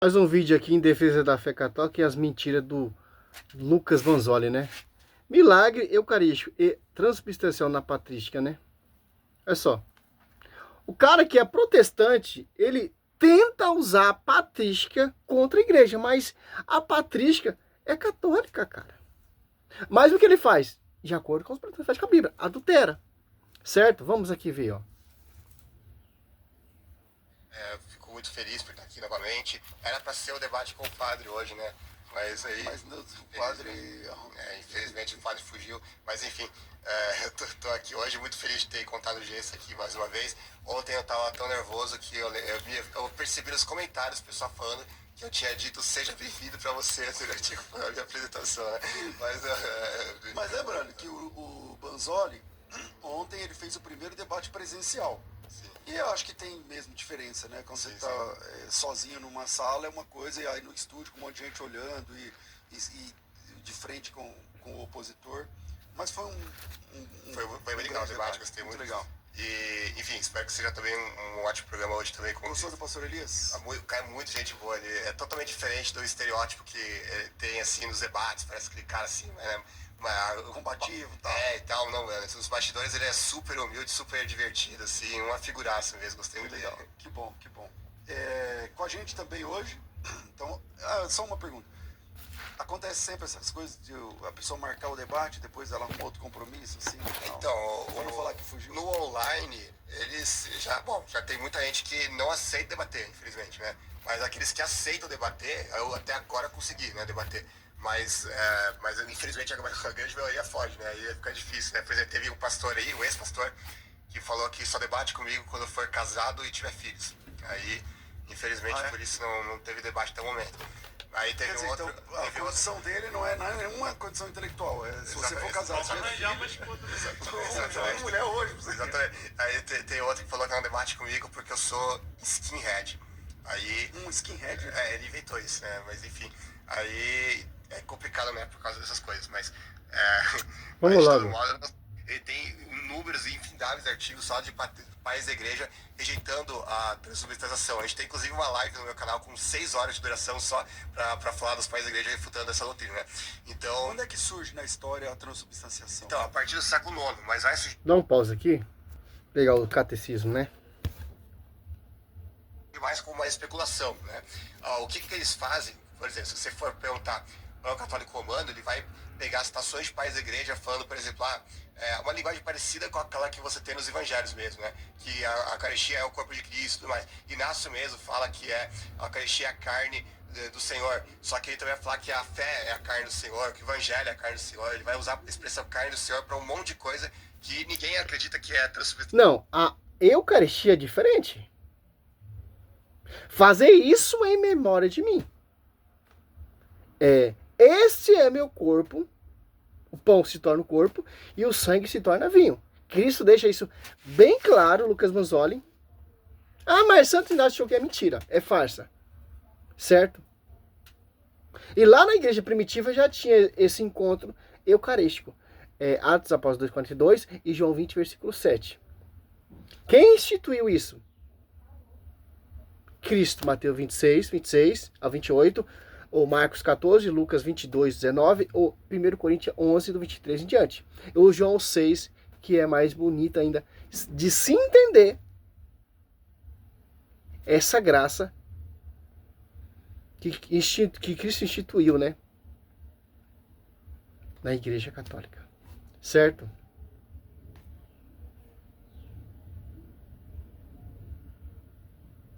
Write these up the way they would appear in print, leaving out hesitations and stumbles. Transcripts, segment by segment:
Mais um vídeo aqui em defesa da fé católica e as mentiras do Lucas Vanzoli, né? Milagre eucarístico e transubstancial na patrística, né? É só. O cara que é protestante, ele tenta usar a patrística contra a igreja, mas a patrística é católica, cara. Mas o que ele faz? De acordo com os protestantes com a Bíblia, adultera. Certo? Vamos aqui ver, ó. Fico muito feliz por estar aqui novamente. Era para ser o debate com o padre hoje, né? Mas aí. Mas o padre. Infelizmente o padre fugiu. Mas enfim, eu tô aqui hoje muito feliz de ter contado o gesso aqui mais uma vez. Ontem eu tava tão nervoso que eu percebi nos comentários o pessoal falando que eu tinha dito seja bem-vindo para você durante a minha apresentação, né? Mas lembrando que o Banzoli, ontem ele fez o primeiro debate presencial. Sim. E eu acho que tem mesmo diferença, né? Quando você está sozinho numa sala é uma coisa, e aí no estúdio com um monte de gente olhando e de frente com o opositor. Mas foi foi bem legal o debate, gostei muito. Legal. E, enfim, espero que seja também um ótimo programa hoje também. Gostou do pastor Elias? Cai muita gente boa, ele é totalmente diferente do estereótipo que tem assim nos debates, parece aquele cara assim, né? Combativo, tal. E tal, não, nos bastidores ele é super humilde, super divertido, assim, uma figuraça mesmo, gostei muito legal. dele. Que bom, que bom. Com a gente também hoje, então, só uma pergunta. Acontece sempre essas coisas de a pessoa marcar o debate, depois ela arruma outro compromisso, assim? Então, vamos falar que fugiu. No online, eles já tem muita gente que não aceita debater, infelizmente, né? Mas aqueles que aceitam debater, eu até agora consegui, né, debater. Mas infelizmente a grande maioria foge, né? Aí fica difícil, né? Por exemplo, teve um pastor aí, um ex-pastor, que falou que só debate comigo quando for casado e tiver filhos. Aí, infelizmente, por isso não teve debate até o momento. Aí teve outro. Então, a condição dele não é nenhuma condição intelectual. Se você for casado, você arranjar uma esposa. Exatamente. Mulher hoje. Exatamente. Aí tem outro que falou que não debate comigo porque eu sou skinhead. Aí. Skinhead? Ele inventou isso, né? Mas enfim. Aí é complicado, né? Por causa dessas coisas. Mas. Vamos lá. Ele tem inúmeros e infindáveis artigos só de pais da igreja rejeitando a transubstanciação. A gente tem inclusive uma live no meu canal com 6 horas de duração só para falar dos pais da igreja refutando essa doutrina, né? Então, quando é que surge na história a transubstanciação? Então, a partir do século IX, mas vai surgir. Dá um pause aqui. Pegar o catecismo, né? Mais como uma especulação, né? O que eles fazem? Por exemplo, se você for perguntar para o católico romano, ele vai pegar citações de pais da igreja falando, por exemplo, uma linguagem parecida com aquela que você tem nos evangelhos mesmo, né? Que a Eucaristia é o corpo de Cristo e tudo mais. Inácio mesmo fala que a Eucaristia é a carne do Senhor, só que ele também vai falar que a fé é a carne do Senhor, que o Evangelho é a carne do Senhor. Ele vai usar a expressão carne do Senhor para um monte de coisa que ninguém acredita que é transubstanciação. Não, a Eucaristia é diferente. Fazer isso em memória de mim. Este é meu corpo. O pão se torna o corpo e o sangue se torna vinho. Cristo deixa isso bem claro, Lucas Manzoli. Mas Santo Inácio achou que é mentira, é farsa. Certo? E lá na igreja primitiva já tinha esse encontro eucarístico. Atos Apóstolos 2:42 e João 20, versículo 7. Quem instituiu isso? Cristo, Mateus 26 a 28, ou Marcos 14, Lucas 22, 19, ou 1 Coríntios 11, do 23 em diante. Ou João 6, que é mais bonita ainda, de se entender essa graça que Cristo instituiu, né? Na Igreja Católica. Certo?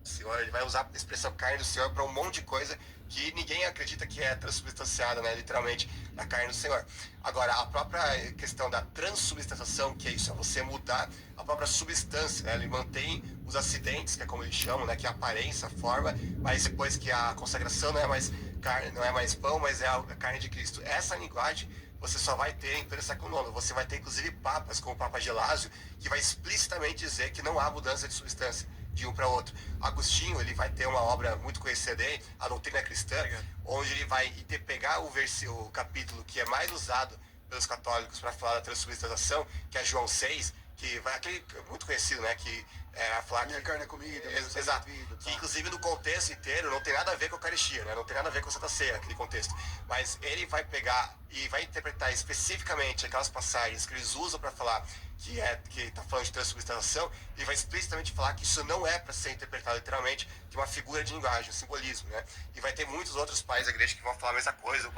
Senhor, ele vai usar a expressão carne do Senhor para um monte de coisa que ninguém acredita que é transubstanciada, né, literalmente, na carne do Senhor. Agora, a própria questão da transubstanciação, que é isso, é você mudar a própria substância, né, ele mantém os acidentes, que é como eles chamam, né, que é a aparência, a forma, mas depois que a consagração não é mais carne, não é mais pão, mas é a carne de Cristo. Essa linguagem você só vai ter em pleno século IX. Você vai ter, inclusive, papas, como o Papa Gelásio, que vai explicitamente dizer que não há mudança de substância de um para outro. Agostinho, ele vai ter uma obra muito conhecida aí, A Doutrina Cristã, onde ele vai pegar o capítulo que é mais usado pelos católicos para falar da transubstanciação, que é João 6, que vai aquele muito conhecido, né, que vai falar Minha que, carne é comida, meu sangue é exato, bebida, que tá. inclusive no contexto inteiro não tem nada a ver com a Eucaristia, né, não tem nada a ver com a Santa Ceia, aquele contexto, mas ele vai pegar e vai interpretar especificamente aquelas passagens que eles usam para falar que está falando de transubstanciação, e vai explicitamente falar que isso não é para ser interpretado literalmente, que é uma figura de linguagem, um simbolismo, né, e vai ter muitos outros pais da igreja que vão falar a mesma coisa.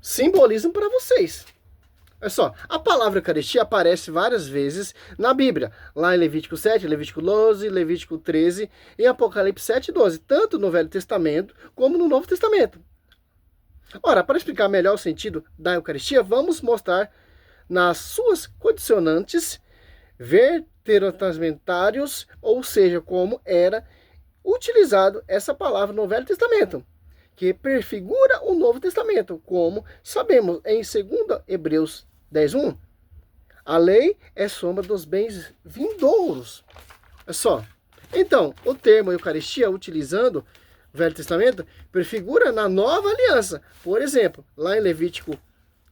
Simbolismo para vocês. Olha só, a palavra Eucaristia aparece várias vezes na Bíblia, lá em Levítico 7, Levítico 12, Levítico 13 e Apocalipse 7 e 12, tanto no Velho Testamento como no Novo Testamento. Ora, para explicar melhor o sentido da Eucaristia, vamos mostrar nas suas condicionantes veterotestamentários, ou seja, como era utilizado essa palavra no Velho Testamento, que prefigura o Novo Testamento, como sabemos em 2 Hebreus 10:1. A lei é sombra dos bens vindouros. É só. Então, o termo Eucaristia, utilizando o Velho Testamento, prefigura na Nova Aliança. Por exemplo, lá em Levítico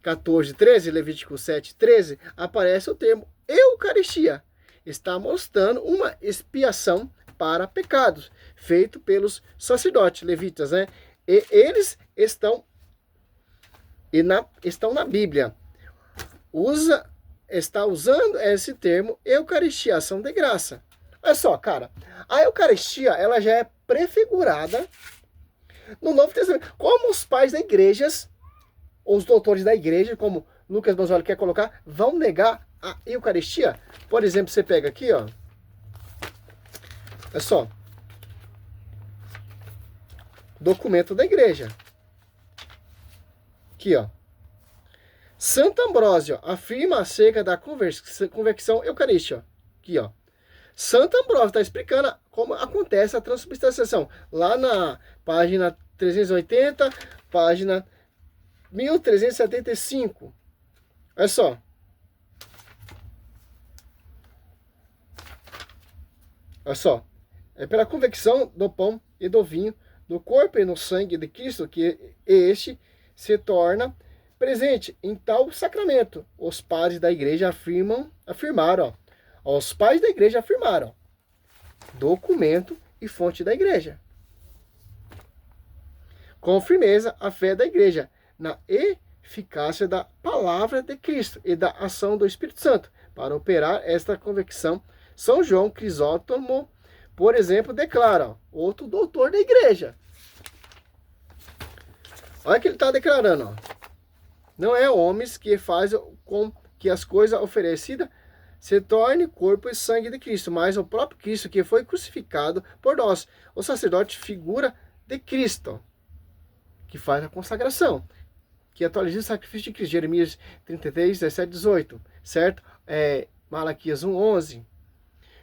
14:13, Levítico 7:13, aparece o termo Eucaristia. Está mostrando uma expiação para pecados, feito pelos sacerdotes levitas, né? E eles estão na Bíblia. Está usando esse termo Eucaristia, ação de graça. Olha só, cara, a Eucaristia ela já é prefigurada no Novo Testamento. Como os pais da igreja, os doutores da igreja, como Lucas Bonzoli quer colocar, vão negar a Eucaristia? Por exemplo, você pega aqui, ó. Olha só. Documento da igreja. Aqui, ó. Santo Ambrósio afirma acerca da conversão eucarística. Aqui, ó. Santo Ambrósio está explicando como acontece a transubstanciação. Lá na página 380, página 1375. Olha só. Olha só. É pela convecção do pão e do vinho, no corpo e no sangue de Cristo, que este se torna presente em tal sacramento. Os padres da igreja afirmaram. Os pais da igreja afirmaram. Documento e fonte da igreja. Com firmeza, a fé da igreja na eficácia da palavra de Cristo e da ação do Espírito Santo para operar esta convicção. São João Crisóstomo, por exemplo, declara, outro doutor da igreja. Olha o que ele está declarando. Ó. Não é homens que fazem com que as coisas oferecidas se tornem corpo e sangue de Cristo, mas o próprio Cristo que foi crucificado por nós. O sacerdote figura de Cristo, que faz a consagração, que atualiza o sacrifício de Cristo. Jeremias 33, 17, 18, certo? Malaquias 1:11.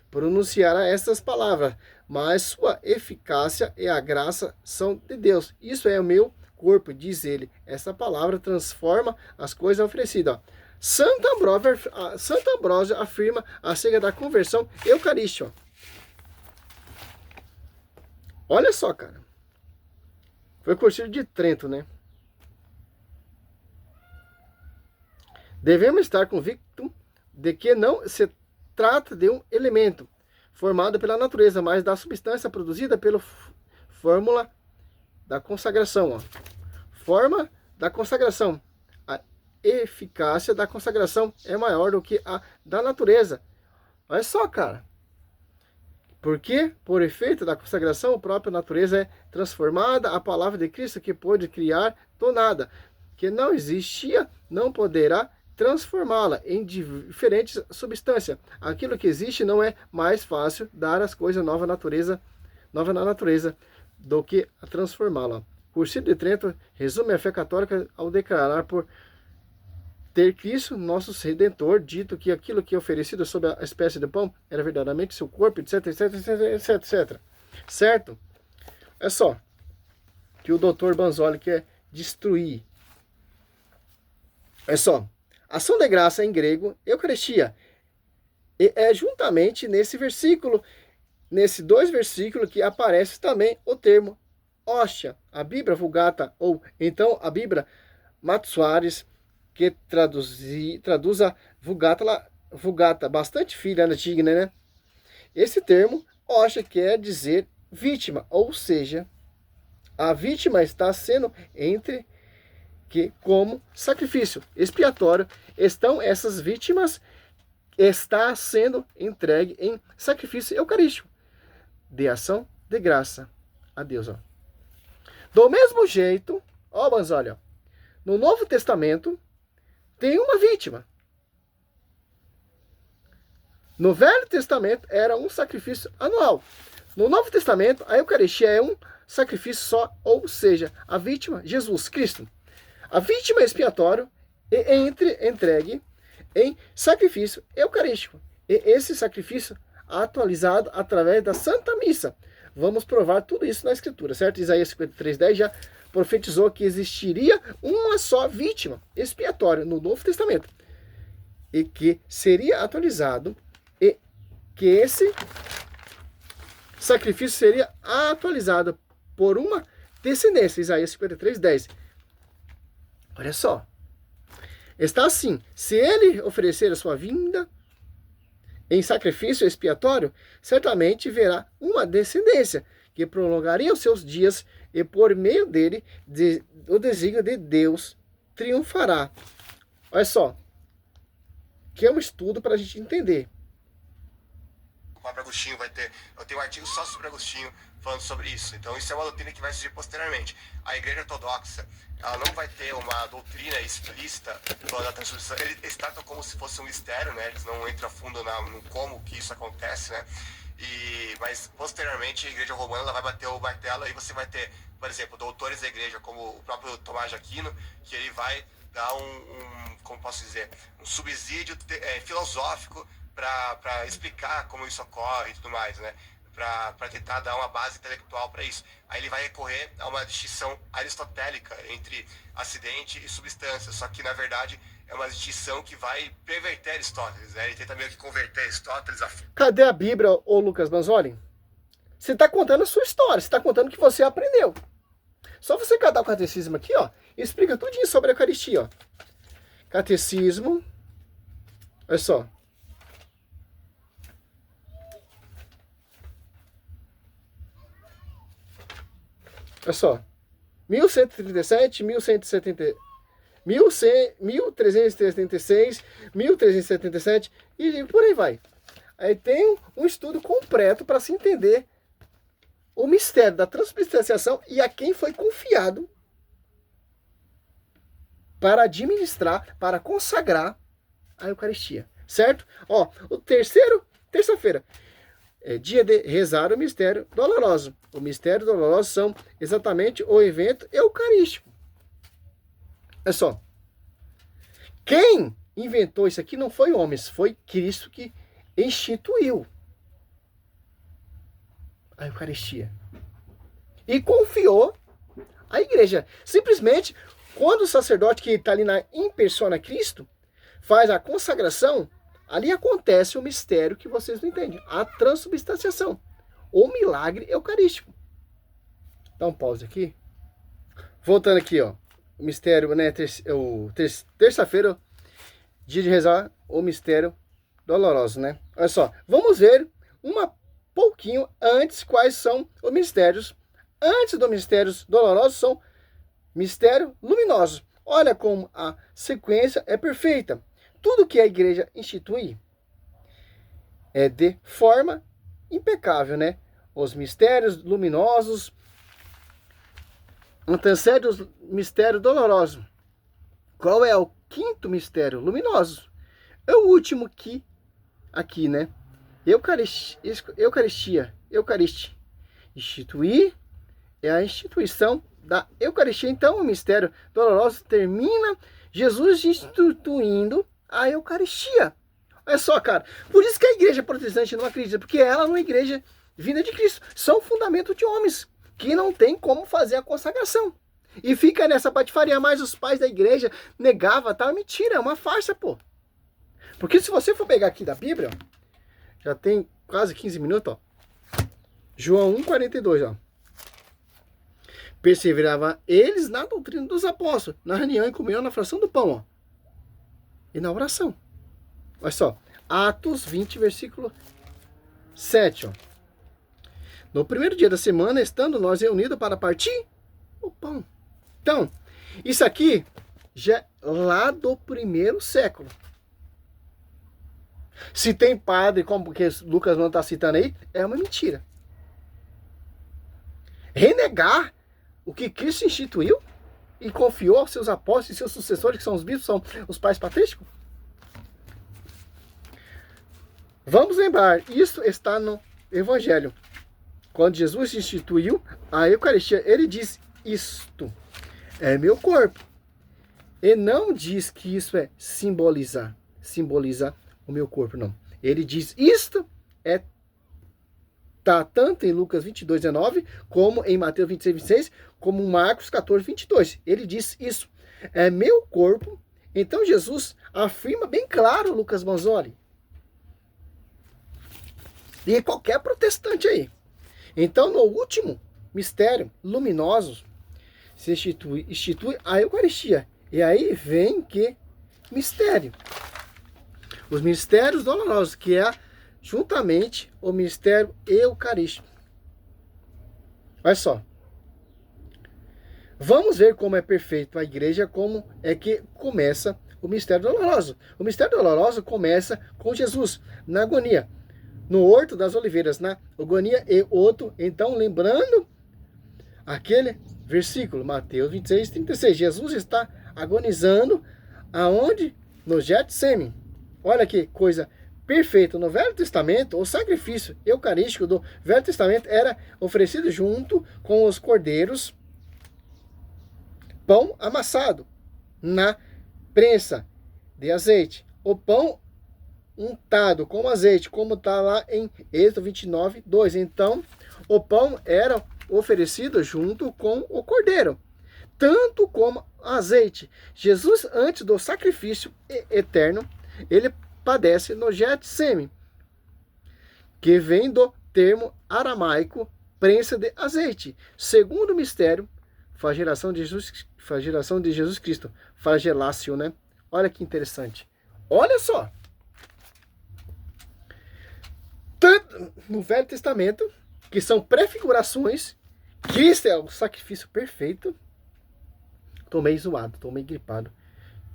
Pronunciará estas palavras, mas sua eficácia e a graça são de Deus. Isso é o meu corpo, diz ele. Essa palavra transforma as coisas oferecidas. Ó. Santo Ambrósio afirma acerca da conversão eucarística. Olha só, cara. Foi o Concílio de Trento, né? Devemos estar convictos de que não se trata de um elemento formado pela natureza, mas da substância produzida pela fórmula da consagração. Ó. Forma da consagração. A eficácia da consagração é maior do que a da natureza. Olha só, cara. Porque, por efeito da consagração, a própria natureza é transformada. A palavra de Cristo que pôde criar do nada, que não existia, não poderá transformá-la em diferentes substâncias. Aquilo que existe não é mais fácil dar às coisas nova na natureza do que a transformá-la. Concílio de Trento resume a fé católica ao declarar por ter Cristo, nosso Redentor, dito que aquilo que é oferecido sob a espécie de pão era verdadeiramente seu corpo, etc, etc, etc, etc, etc. Certo? É só que o Dr. Bonzoli quer destruir. É só. Ação de graça em grego, Eucaristia. E é juntamente nesse versículo, nesses dois versículos, que aparece também o termo hóstia. A Bíblia Vulgata, ou então a Bíblia Mato Soares, que traduz a Vulgata, ela Vulgata bastante fidedigna, né? Esse termo, osha, quer dizer vítima, ou seja, a vítima está sendo entre que como sacrifício expiatório estão essas vítimas, está sendo entregue em sacrifício eucarístico de ação de graça a Deus. Ó. Do mesmo jeito, ó, mas olha, no Novo Testamento tem uma vítima. No Velho Testamento era um sacrifício anual. No Novo Testamento, a Eucaristia é um sacrifício só, ou seja, a vítima, Jesus Cristo. A vítima expiatório é entregue em sacrifício eucarístico. E esse sacrifício atualizado através da Santa Missa. Vamos provar tudo isso na Escritura, certo? Isaías 53:10 já profetizou que existiria uma só vítima expiatória no Novo Testamento. E que seria atualizado e que esse sacrifício seria atualizado por uma descendência. Isaías 53:10. Olha só. Está assim, se ele oferecer a sua vinda em sacrifício expiatório, certamente verá uma descendência que prolongaria os seus dias e por meio dele o desígnio de Deus triunfará. Olha só, que é um estudo para a gente entender. O Papa Agostinho vai ter, eu tenho um artigo só sobre Agostinho falando sobre isso. Então isso é uma doutrina que vai surgir posteriormente. A Igreja Ortodoxa, ela não vai ter uma doutrina explícita da transubstanciação. Eles tratam como se fosse um mistério, né? Eles não entram a fundo no como que isso acontece, né? Mas posteriormente a Igreja Romana ela vai bater o martelo e você vai ter, por exemplo, doutores da Igreja como o próprio Tomás de Aquino, que ele vai dar como posso dizer, um subsídio filosófico para explicar como isso ocorre e tudo mais, né? Para tentar dar uma base intelectual para isso. Aí ele vai recorrer a uma distinção aristotélica entre acidente e substância, só que na verdade é uma distinção que vai perverter Aristóteles, né? Ele tenta meio que converter Aristóteles a... Cadê a Bíblia, ô Lucas Manzoli? Você está contando a sua história, você está contando o que você aprendeu. Só você catar o catecismo aqui, ó, explica tudinho sobre a Eucaristia, ó. Catecismo, olha só. Olha só, 1137, 1170, 1336, 1377 e por aí vai. Aí tem um estudo completo para se entender o mistério da transubstanciação e a quem foi confiado para administrar, para consagrar a Eucaristia, certo? Ó, o terça-feira, é dia de rezar o mistério doloroso. O mistério doloroso são exatamente o evento eucarístico. É só. Quem inventou isso aqui não foi homens, foi Cristo que instituiu a Eucaristia. E confiou à igreja. Simplesmente, quando o sacerdote que está ali in persona Cristo faz a consagração, ali acontece o mistério que vocês não entendem. A transubstanciação. O milagre eucarístico. Dá um pause aqui. Voltando aqui, ó. O mistério, né? Terça-feira, dia de rezar o mistério doloroso, né? Olha só. Vamos ver pouquinho antes quais são os mistérios. Antes dos mistérios dolorosos são mistério luminoso. Olha como a sequência é perfeita. Tudo que a igreja institui é de forma impecável, né? Os mistérios luminosos antecede o mistério doloroso. Qual é o quinto mistério luminoso? É o último aqui, né? Eucaristia. Instituir é a instituição da Eucaristia. Então, o mistério doloroso termina Jesus instituindo a Eucaristia. Olha só, cara. Por isso que a igreja protestante não acredita, porque ela não é igreja vinda de Cristo. São fundamento de homens que não tem como fazer a consagração. E fica nessa patifaria, mas os pais da igreja negavam, tá? Mentira, é uma farsa, pô. Porque se você for pegar aqui da Bíblia, ó, já tem quase 15 minutos, ó. João 1,42, ó. Perseverava eles na doutrina dos apóstolos, na reunião e comunhão, na fração do pão, ó. E na oração. Olha só. Atos 20, versículo 7, ó. No primeiro dia da semana, estando nós reunidos para partir o pão. Então, isso aqui já é lá do primeiro século. Se tem padre, como que Lucas não está citando aí, é uma mentira. Renegar o que Cristo instituiu e confiou aos seus apóstolos e seus sucessores, que são os bispos, são os pais patrísticos. Vamos lembrar, isso está no Evangelho. Quando Jesus instituiu a Eucaristia, ele diz: isto é meu corpo. E não diz que isso é simbolizar o meu corpo, não. Ele diz: isto está tanto em Lucas 22, 19, como em Mateus 26, 26, como em Marcos 14, 22. Ele diz isso. É meu corpo. Então Jesus afirma bem claro, Lucas Manzoli. E qualquer protestante aí. Então, no último mistério luminoso, se institui a Eucaristia. E aí vem que mistério. Os mistérios dolorosos, que é juntamente o mistério eucarístico. Olha só. Vamos ver como é perfeito a igreja, como é que começa o mistério doloroso. O mistério doloroso começa com Jesus na agonia, no Horto das Oliveiras, na agonia e outro. Então, lembrando aquele versículo, Mateus 26, 36. Jesus está agonizando aonde? No Getsêmen. Olha que coisa perfeita. No Velho Testamento, o sacrifício eucarístico do Velho Testamento era oferecido junto com os cordeiros, pão amassado na prensa de azeite. O pão untado com azeite, como está lá em Êxodo 29, 2. Então, o pão era oferecido junto com o cordeiro, tanto como azeite. Jesus, antes do sacrifício eterno, ele padece no Getsêmen, que vem do termo aramaico prensa de azeite. Segundo mistério, flagelação de Jesus Cristo, flagelácio, né? Olha que interessante. Olha só. Tanto no Velho Testamento, que são prefigurações, Cristo é o sacrifício perfeito. Tô meio zoado, tô meio gripado.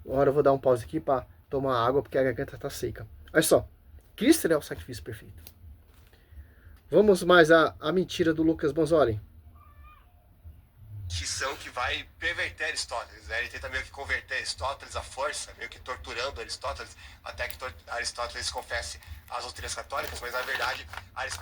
Agora eu vou dar um pause aqui para tomar água, porque a garganta tá seca. Olha só, Cristo é o sacrifício perfeito. Vamos mais a mentira do Lucas Manzoli. Que vai perverter Aristóteles, né? Ele tenta meio que converter Aristóteles à força, meio que torturando Aristóteles, até que Aristóteles confesse as doutrinas católicas, mas na verdade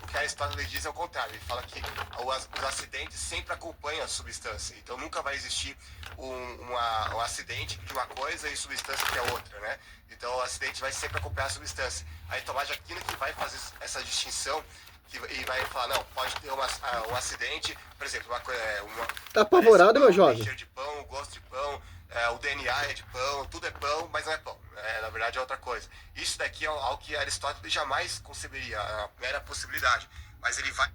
o que Aristóteles diz é o contrário. Ele fala que os acidentes sempre acompanham a substância, então nunca vai existir um acidente de uma coisa e substância que é outra, né? Então o acidente vai sempre acompanhar a substância. Aí Tomás de Aquino que vai fazer essa distinção e vai falar, não, pode ter um acidente, por exemplo, tá apavorado, meu jovem? O cheiro de pão, o gosto de pão, o DNA é de pão, tudo é pão, mas não é pão. Na verdade é outra coisa. Isso daqui é algo que Aristóteles jamais conceberia, a mera possibilidade. Mas ele vai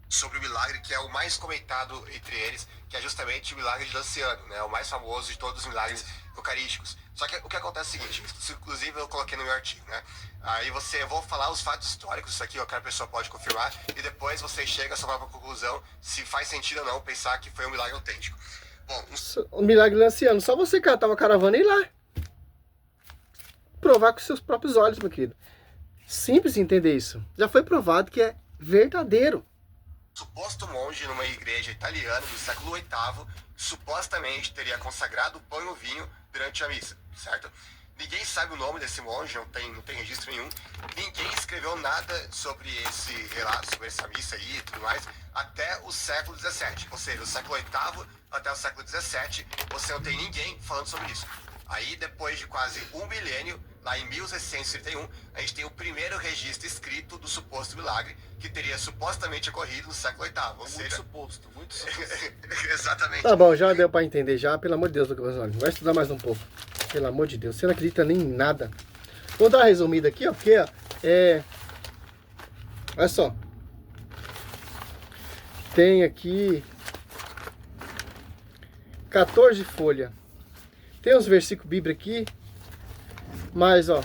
sobre o milagre que é o mais comentado entre eles, que é justamente o milagre de Lanciano, né? O mais famoso de todos os milagres eucarísticos. Só que o que acontece é o seguinte, isso, inclusive eu coloquei no meu artigo, né? Aí eu vou falar os fatos históricos, isso aqui qualquer pessoa pode confirmar, e depois você chega a sua própria conclusão, se faz sentido ou não pensar que foi um milagre autêntico. Bom, o milagre lanciano, só você catar uma caravana e ir lá. Provar com seus próprios olhos, meu querido. Simples entender isso. Já foi provado que é verdadeiro. Suposto monge numa igreja italiana do século VIII, supostamente teria consagrado o pão e o vinho durante a missa, certo? Ninguém sabe o nome desse monge, não tem registro nenhum. Ninguém escreveu nada sobre esse relato, sobre essa missa aí e tudo mais, até o século XVII. Ou seja, do século VIII até o século XVII, você não tem ninguém falando sobre isso. Aí, depois de quase um milênio, lá em 1631, a gente tem o primeiro registro escrito do suposto milagre, que teria supostamente ocorrido no século VIII. Ou seja... Muito suposto. Exatamente. Tá bom, já deu pra entender já. Pelo amor de Deus, Lucas Manzoli, vai estudar mais um pouco. Pelo amor de Deus, você não acredita nem em nada. Vou dar uma resumida aqui, ó, porque olha só. Tem aqui 14 folhas. Tem uns versículos bíblicos aqui, mas ó,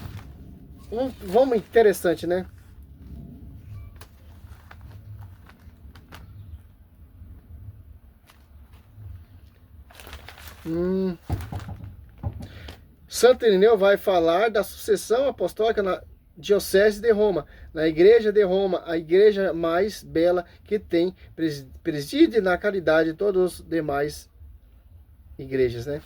Vamos interessante, né? Santo Irineu vai falar da sucessão apostólica na Diocese de Roma, na Igreja de Roma, a igreja mais bela que tem, preside na caridade todas as demais igrejas, né?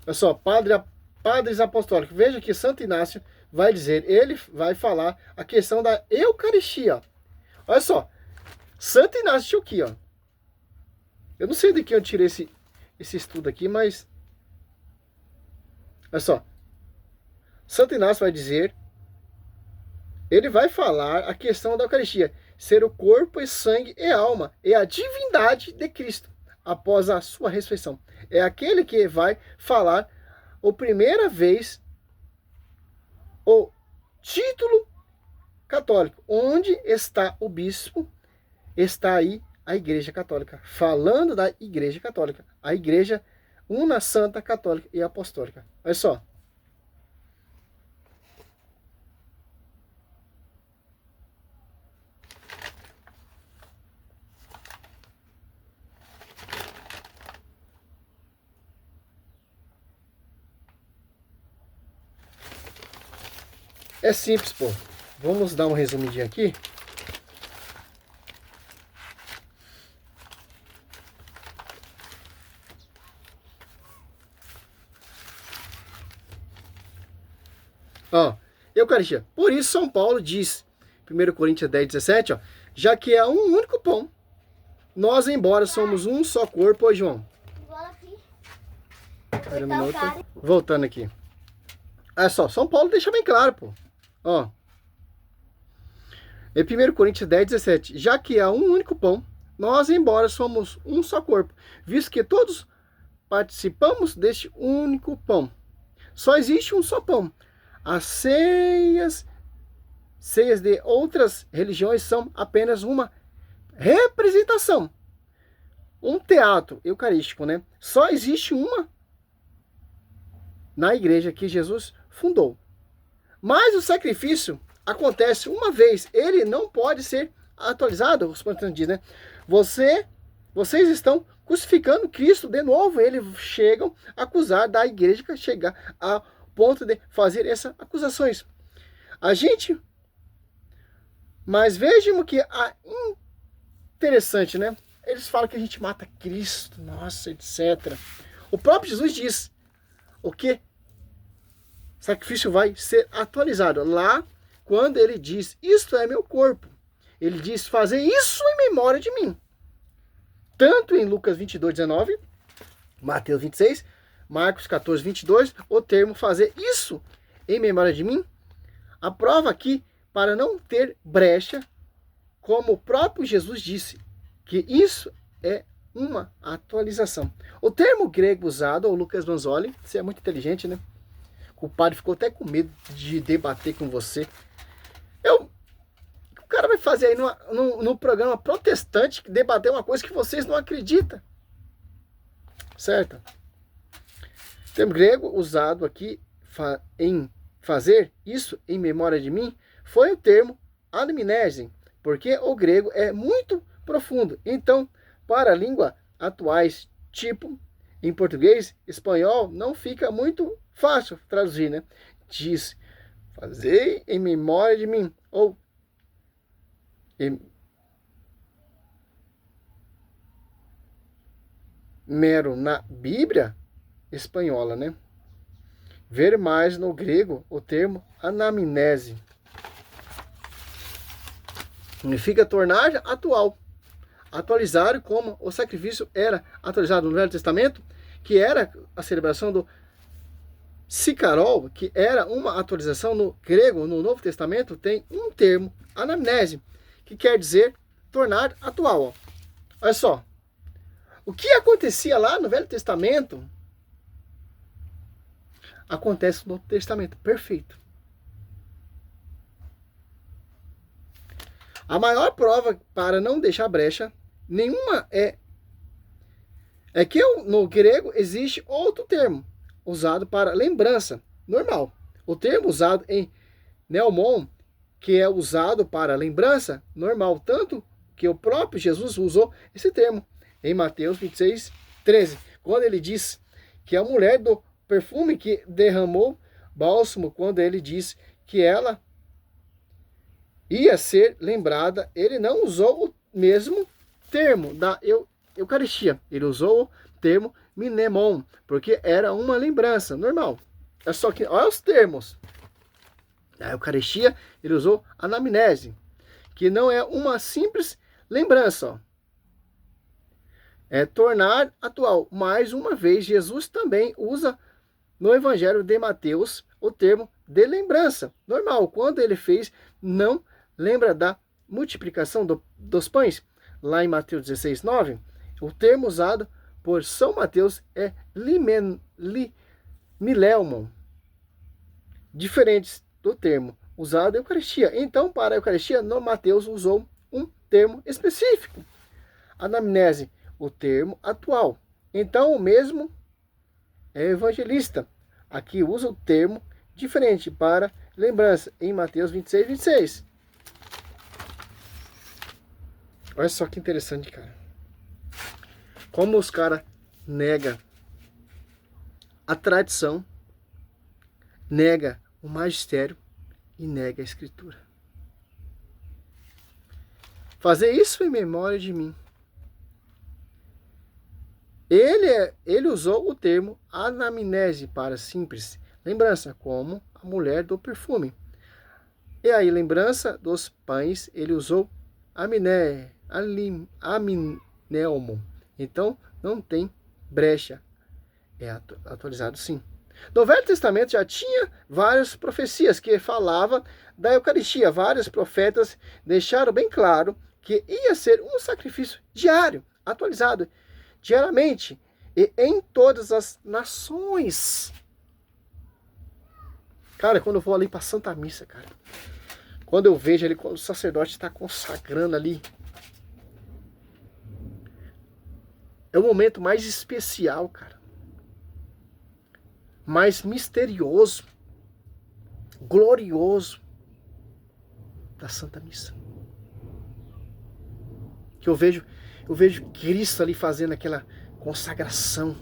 Olha só, padres apostólicos. Veja que Santo Inácio vai dizer, ele vai falar a questão da Eucaristia. Olha só, Santo Inácio aqui, ó. Eu não sei de que eu tirei esse estudo aqui, mas... Olha só. Santo Inácio vai dizer, ele vai falar a questão da Eucaristia. Ser o corpo e sangue e alma, e a divindade de Cristo, após a sua ressurreição. É aquele que vai falar, a primeira vez, o título católico. Onde está o bispo? Está aí a Igreja Católica. Falando da Igreja Católica. A Igreja una, santa, católica e apostólica. Olha só. É simples, pô. Vamos dar um resumidinho aqui. Ó, Eucaristia. Por isso São Paulo diz, 1 Coríntios 10, 17, ó, já que é um único pão, nós, embora somos um só corpo, ó, João. Espera um minuto. Voltando aqui. Olha só, São Paulo deixa bem claro, pô. Ó. Em 1 Coríntios 10, 17. Já que há um único pão, nós, embora somos um só corpo, visto que todos participamos deste único pão. Só existe um só pão. As ceias de outras religiões são apenas uma representação. Um teatro eucarístico, né? Só existe uma na igreja que Jesus fundou. Mas o sacrifício acontece uma vez. Ele não pode ser atualizado, os protestantes dizem, né? Vocês estão crucificando Cristo de novo. Eles chegam a acusar da igreja, que chegar a ponto de fazer essas acusações. Mas vejam que interessante, né? Eles falam que a gente mata Cristo, nossa, etc. O próprio Jesus diz o que? O sacrifício vai ser atualizado. Lá, quando ele diz, isto é meu corpo, ele diz, fazer isso em memória de mim. Tanto em Lucas 22, 19, Mateus 26, Marcos 14, 22, o termo fazer isso em memória de mim, a prova aqui, para não ter brecha, como o próprio Jesus disse, que isso é uma atualização. O termo grego usado, o Lucas Manzoli, você é muito inteligente, né? O padre ficou até com medo de debater com você. O cara vai fazer aí no programa protestante, debater uma coisa que vocês não acreditam. Certo? O termo grego usado aqui em fazer isso em memória de mim foi o termo anamnese, porque o grego é muito profundo. Então, para a língua atuais, tipo em português, espanhol, não fica muito fácil traduzir, né? Diz, fazer em memória de mim, ou mero na Bíblia espanhola, né? Ver mais no grego o termo anamnese. Significa tornar atual. Atualizar como o sacrifício era atualizado no Velho Testamento, que era a celebração do Sicarol, que era uma atualização no grego. No Novo Testamento tem um termo, anamnese, que quer dizer tornar atual. Ó. Olha só, o que acontecia lá no Velho Testamento acontece no Novo Testamento, perfeito. A maior prova para não deixar brecha nenhuma é que no grego existe outro termo usado para lembrança normal. O termo usado em Neomon, que é usado para lembrança normal, tanto que o próprio Jesus usou esse termo em Mateus 26, 13, quando ele diz que a mulher do perfume que derramou bálsamo, quando ele diz que ela ia ser lembrada, ele não usou o mesmo termo da Eucaristia, ele usou o termo mnemon, porque era uma lembrança normal. É só que, olha os termos. Na Eucaristia, ele usou anamnese, que não é uma simples lembrança, ó. É tornar atual. Mais uma vez, Jesus também usa no Evangelho de Mateus o termo de lembrança normal. Quando ele fez, não lembra da multiplicação dos pães? Lá em Mateus 16, 9, o termo usado por São Mateus é mileumon, diferentes do termo usado na Eucaristia. Então, para a Eucaristia, no Mateus usou um termo específico. Anamnese, o termo atual. Então, o mesmo evangelista aqui usa o termo diferente para lembrança, em Mateus 26, 26. Olha só que interessante, cara. Como os caras negam a tradição, nega o magistério e nega a escritura. Fazer isso em memória de mim. Ele usou o termo anamnese para simples lembrança, como a mulher do perfume. E aí, lembrança dos pães, ele usou amineomon. Então, não tem brecha. É atualizado sim. No Velho Testamento já tinha várias profecias que falavam da Eucaristia. Vários profetas deixaram bem claro que ia ser um sacrifício diário, atualizado diariamente e em todas as nações. Cara, quando eu vou ali para Santa Missa, cara, quando eu vejo ali, quando o sacerdote está consagrando ali, é o momento mais especial, cara. Mais misterioso, glorioso da Santa Missa. Que eu vejo Cristo ali fazendo aquela consagração.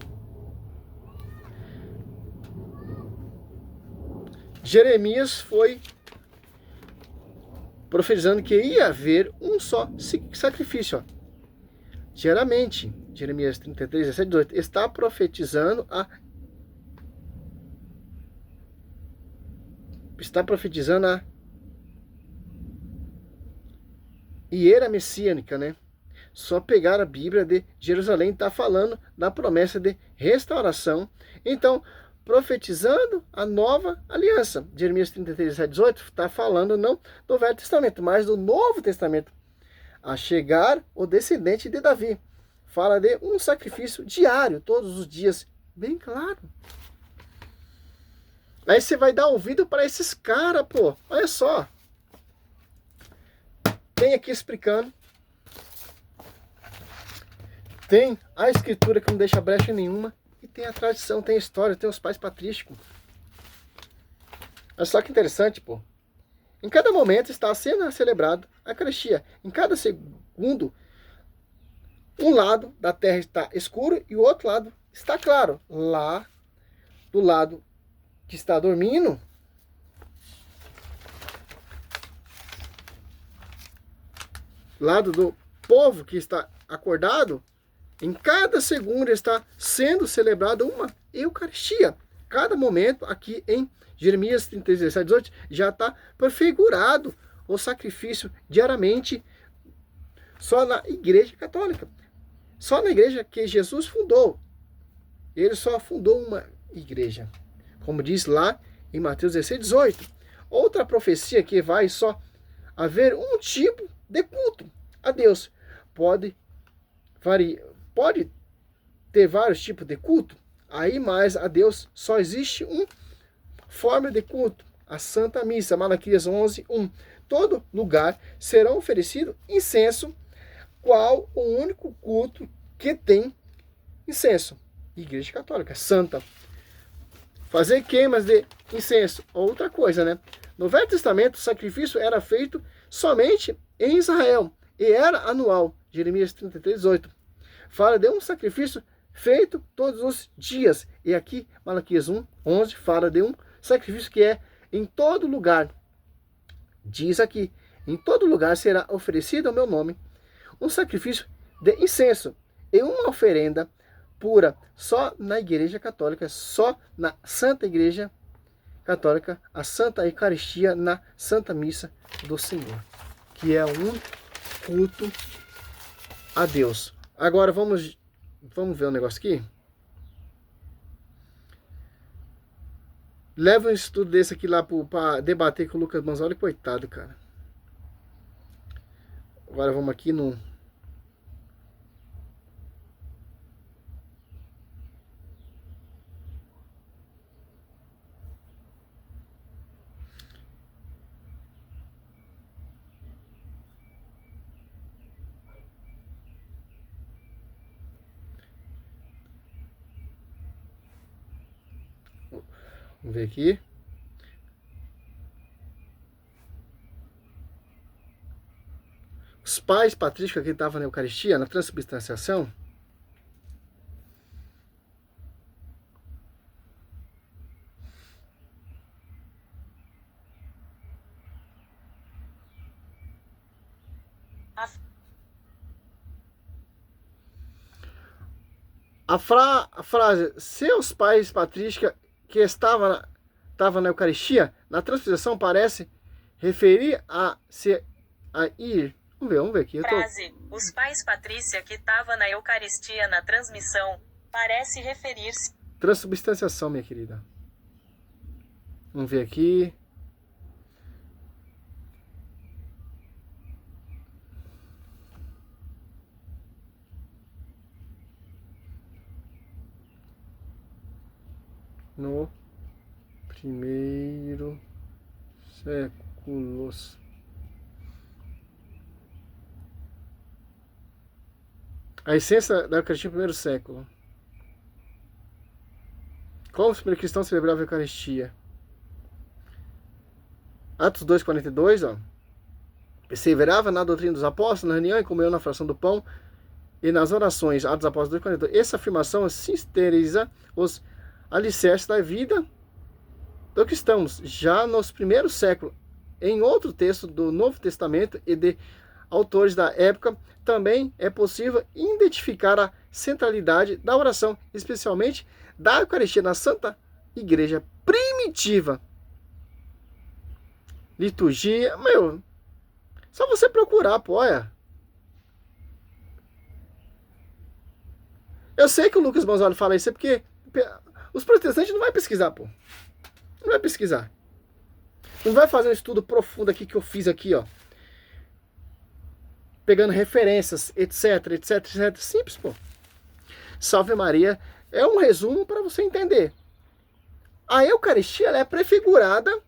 Jeremias foi profetizando que ia haver um só sacrifício. Ó. Geralmente, Jeremias 33, 17, 18, está profetizando a hiera messiânica, né? Só pegar a Bíblia de Jerusalém está falando da promessa de restauração. Então, profetizando a nova aliança. Jeremias 33, 17, 18 está falando não do Velho Testamento, mas do Novo Testamento. A chegar o descendente de Davi. Fala de um sacrifício diário, todos os dias. Bem claro. Aí você vai dar ouvido para esses caras, pô. Olha só. Tem aqui explicando. Tem a escritura que não deixa brecha nenhuma. E tem a tradição, tem a história, tem os pais patrísticos. Olha só que interessante, pô. Em cada momento está sendo celebrado a Eucaristia. Em cada segundo, um lado da terra está escuro e o outro lado está claro. Lá, do lado que está dormindo, lado do povo que está acordado, em cada segundo está sendo celebrada uma Eucaristia. Cada momento aqui em Jeremias 33, 17, 18 já está prefigurado o sacrifício diariamente só na Igreja Católica. Só na igreja que Jesus fundou. Ele só fundou uma igreja. Como diz lá em Mateus 16, 18. Outra profecia que vai só haver um tipo de culto a Deus. Pode ter vários tipos de culto. Aí, mas a Deus só existe uma forma de culto. A Santa Missa, Malaquias 11, 1. todo lugar serão oferecidos incenso, qual o único culto que tem incenso. Igreja Católica, santa. Fazer queimas de incenso, outra coisa, né? No Velho Testamento, o sacrifício era feito somente em Israel e era anual. Jeremias 33:8. Fala de um sacrifício feito todos os dias. E aqui, Malaquias 1:11, fala de um sacrifício que é em todo lugar. Diz aqui, em todo lugar será oferecido ao meu nome um sacrifício de incenso e uma oferenda pura, só na Igreja Católica, só na Santa Igreja Católica, a Santa Eucaristia na Santa Missa do Senhor, que é um culto a Deus. Agora vamos ver um negócio aqui. Leva um estudo desse aqui lá para debater com o Lucas Manzoli, coitado, cara. Agora vamos aqui no... Vamos ver aqui. Os pais patrísticos que estavam na Eucaristia, na transubstanciação, a frase, seus pais patrísticos que estavam na Eucaristia, na transubstanciação, parece referir a ir. Vamos ver aqui. Frase, os pais Patrícia que estavam na Eucaristia na transmissão, parece referir-se. Transubstanciação, minha querida. Vamos ver aqui. No primeiro séculos. A essência da Eucaristia no primeiro século. Como os primeiros cristãos celebravam a Eucaristia? Atos 2:42, ó. Perseverava na doutrina dos apóstolos, na reunião e comunhão, na fração do pão e nas orações. Atos dos Apóstolos 2:42. Essa afirmação sintetiza os alicerces da vida do cristãos. Já nos primeiros séculos, em outro texto do Novo Testamento e de autores da época, também é possível identificar a centralidade da oração, especialmente da Eucaristia na Santa Igreja primitiva. Liturgia, só você procurar, pô, olha. Eu sei que o Lucas Manzoli fala isso, é porque os protestantes não vai pesquisar, pô. Não vai pesquisar. Não vai fazer um estudo profundo aqui que eu fiz aqui, ó. Pegando referências, etc, etc, etc. Simples, pô. Salve Maria é um resumo para você entender. A Eucaristia, ela é prefigurada,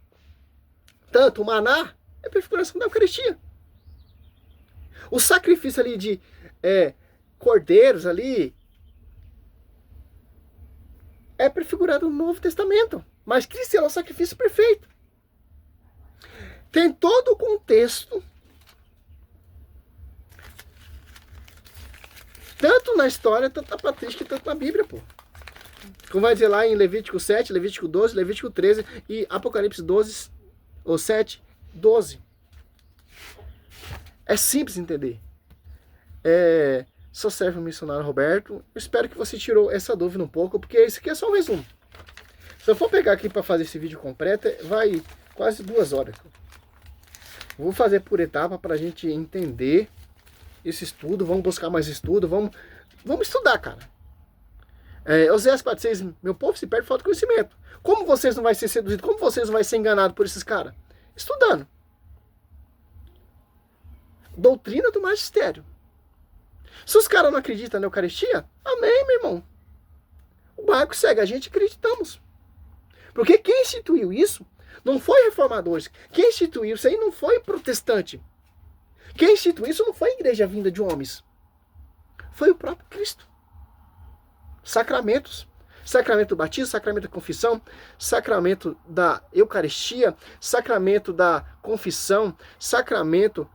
tanto o maná é prefiguração da Eucaristia. O sacrifício ali de cordeiros ali é prefigurado no Novo Testamento. Mas Cristo é o sacrifício perfeito. Tem todo o contexto, tanto na história, tanto na patrística, tanto na Bíblia, pô. Como vai dizer lá em Levítico 7, Levítico 12, Levítico 13 e Apocalipse 12, ou 7, 12. É simples entender. Só serve o missionário Roberto. Eu espero que você tirou essa dúvida um pouco, porque isso aqui é só um resumo. Se eu for pegar aqui para fazer esse vídeo completo, vai quase 2 horas. Vou fazer por etapa para a gente entender esse estudo. Vamos buscar mais estudo. Vamos estudar, cara. Oséias 4:6, meu povo se perde por falta de conhecimento. Como vocês não vão ser seduzidos? Como vocês não vão ser enganados por esses caras? Estudando. Doutrina do magistério. Se os caras não acreditam na Eucaristia, amém, meu irmão. O barco segue, a gente acreditamos. Porque quem instituiu isso Não foi reformadores. Quem instituiu isso aí não foi protestante. Quem instituiu isso não foi a igreja vinda de homens. Foi o próprio Cristo. Sacramentos. Sacramento do batismo, sacramento da confissão, sacramento da Eucaristia, sacramento da confissão, sacramento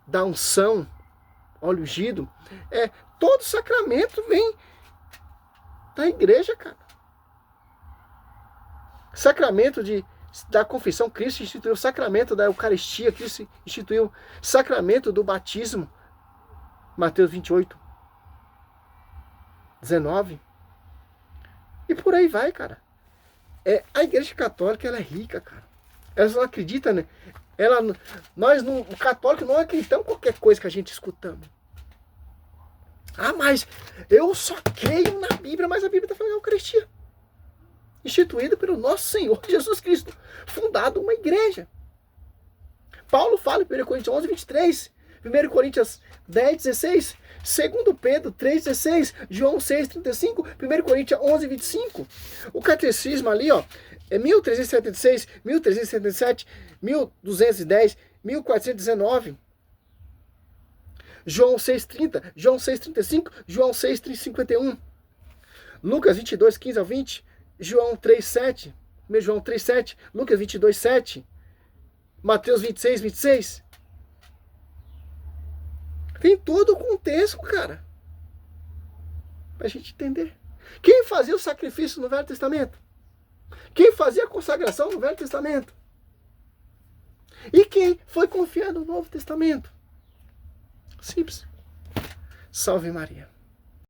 da unção, óleo ungido. Todo sacramento vem da igreja, cara. Sacramento da confissão, Cristo instituiu. Sacramento da Eucaristia, Cristo instituiu. Sacramento do batismo, Mateus 28, 19. E por aí vai, cara. A igreja católica, ela é rica, cara. Elas não acreditam, né? O católico não acreditamos em qualquer coisa que a gente escutamos. Ah, mas eu só creio na Bíblia, mas a Bíblia está falando da Eucaristia. Instituída pelo nosso Senhor Jesus Cristo. Fundado uma igreja. Paulo fala em 1 Coríntios 11, 23. 1 Coríntios 10, 16. 2 Pedro 3, 16. João 6, 35. 1 Coríntios 11, 25. O catecismo ali, ó, é 1376, 1377, 1210, 1419. João 6,30, João 6,35, João 6,51. Lucas 22, 15 ao 20. João 3,7. João 3,7. Lucas 22, 7. Mateus 26, 26. Tem todo o contexto, cara. Pra gente entender. Quem fazia o sacrifício no Velho Testamento? Quem fazia a consagração no Velho Testamento? E quem foi confiado no Novo Testamento? Simples. Salve Maria.